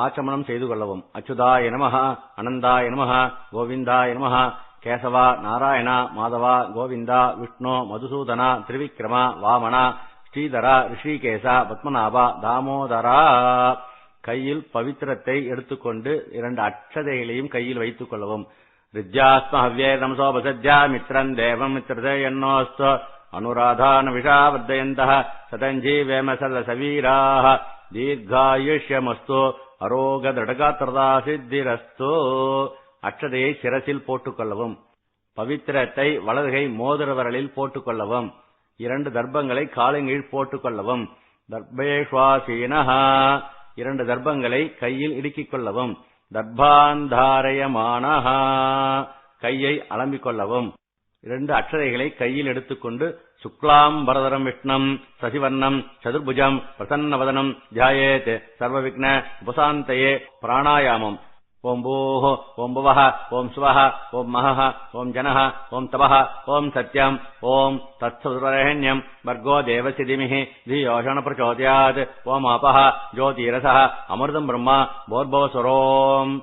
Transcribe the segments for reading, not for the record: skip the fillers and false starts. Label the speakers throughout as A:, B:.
A: ஆச்சமனம் செய்து கொள்ளவும். அச்சுதாய நமஹ, அனந்தாய நமஹ, கோவிந்தாய நமஹ, கேசவா, நாராயணா, மாதவா, கோவிந்தா, விஷ்ணு, மதுசூதனா, திரிவிக்ரமா, வாமனா, ஸ்ரீதரா, ரிஷிகேசா, பத்மநாபா, தாமோதரா. கையில் பவித்திரத்தை எடுத்துக்கொண்டு 2 அட்சதைகளையும் கையில் வைத்துக் கொள்ளவும். ரிஜ்யாஸ்ம ஹவ்யே நமசோபசஜ்யா மித்ரன் தேவம் மித்ரதே யன்னோஸ்து அனுராதான விஷாவர்தயந்தः சதஞ்சீவேம சதசவீராः தீர்காயுஷ்யமஸ்து அரோக திருடகாத்ரதா சித்திரஸ்து. அட்சதையை சிரசில் போட்டுக் கொள்ளவும். பவித்திரத்தை வலதுகை மோதிர விரலில் போட்டுக் கொள்ளவும். 2 தர்ப்பங்களை காலின்கீழ் போட்டுக் கொள்ளவும். தர்பேஷ்வாசீனஹ, 2 தர்ப்பங்களை கையில் இடுக்கிக் கொள்ளவும். தர்பாந்தாரயமானஹ, கையை அலம்பிக் கொள்ளவும். 2 அட்சதைகளை கையில் எடுத்துக்கொண்டு சுக்லாம் வரதரம் விஷ்ணம் சசிவர்ணம் சதுர்புஜம் பிரசன்னவதனம் தியாயேத் சர்வ விக்ன உபசாந்தயே. பிராணாயாமம். ஓம் பூஹ, ஓம் புவஹ, ஓம் சுவஹ, ஓம் மஹஹ, ஓம் ஜனஹ, ஓம் தபஹ, ஓம் சத்யம், ஓம் தத்சதுரரேண்யம் வர்கோ தேவஸ்ய தீமஹி धियोषण प्रचोदयात्, ஓம் ஆபஹ ஜோதிரசஹ அமிர்தம் பிரம்மா போர்பவஸ்வரோம்.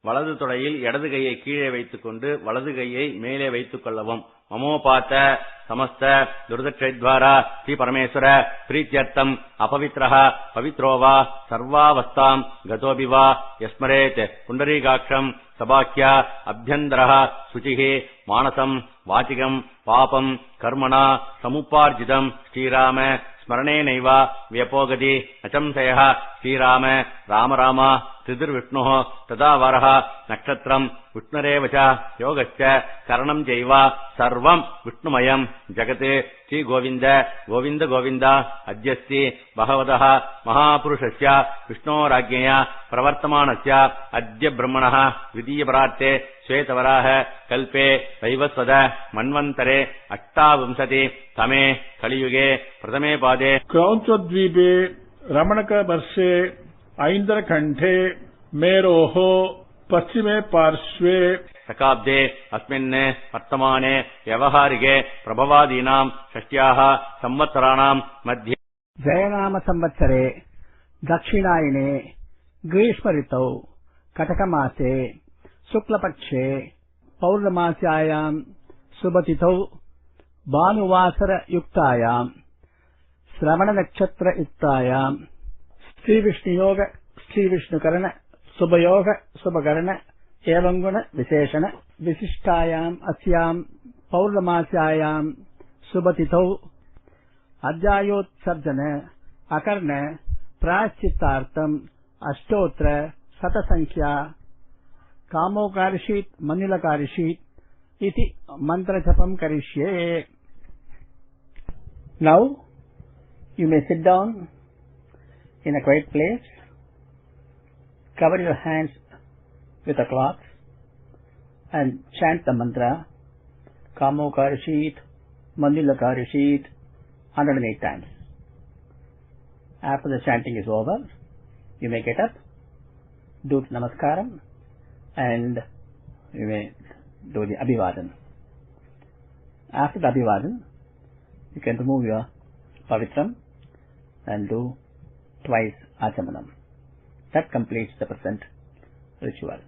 A: வலது தொடையில் இடது கையை கீழே வைத்துக் கொண்டு வலது கையை மேலே வைத்துக் கொள்ளவும். மமோபாத்த சமஸ்த துர்தட்சைத்வாரா ஸ்ரீ பரமேஸ்வர பிரீத்யர்த்தம் அபவித்ரஹ பவித்ரோவா சர்வாவஸ்தாம் கதோபிவா யஸ்மரேத் புண்டரீகாட்சம் சபாக்கியா அபியந்தரஹ சுச்சிஹி மானசம் வாச்சிகம் பாபம் கர்மணா சமுப்பார்ஜிதம் ஸ்ரீராம ஸ்மரணேனைவ வியபோகதி அசம்சயः ஸ்ரீராம ராம ராம திதிர்விஷ்ணுः ததா வரஹ நக்ஷத்ரம் விஷ்ணுரேவ ச யோகஸ்ச கரணம் ஜைவ சர்வம் விஷ்ணுமயம் ஜகத். ஸ்ரீ கோவிந்த கோவிந்த கோவிந்த அத்யஸ்தி பகவதः மகாபுருஷஸ்ய விஷ்ணோராஜ்ஞயா பிரவர்த்தமானஸ்ய அத்ய பிரம்மணः விதீயபரார்த்தே ஸ்வேதவராஹ கல்பே வைவஸ்வத மன்வந்தரே அஷ்டாவிंशति तमे कलियुगे प्रथमे पादे
B: क्रौंचद्वीपे रमणक वर्षे ऐन्द्रकण्ठे मेरोः पश्चिमे पार्श्वे
A: शकाब्दे अस्मिन् वर्तमाने व्यवहारिके प्रभवादीनां षष्ट्याः संवत्सराणां मध्ये
C: जयनाम संवत्सरे दक्षिणायने ग्रीष्म ऋतौ कटकमासे शुक्लपक्षे पौर्णमास्यायां शुभतिथौ भानुवासर युक्तायां श्रवण नक्षत्र युक्तायां श्रीविष्णुयोग श्रीविष्णुकरण शुभयोग शुभकरण एवं गुण विशेषण विशिष्टायाम् अस्यां पौर्णमास्यायां शुभतिथौ अध्यायोत्सर्जन अकर्ण प्रायश्चित्तार्थम् अष्टोत्तर शतसंख्या कामोकारिषीत् मन्युलकारिषीत् इति मंत्रजपं करिष्ये. Now you may sit down in a quiet place, cover your hands with a cloth and chant the mantra Kamokarishit Mandilakarishit 108 times. After the chanting is over, you may get up, do namaskaram, and you may do the Abhivadan. After the Abhivadan, you can remove your Pavitram and do twice Achamanam. That completes the present ritual.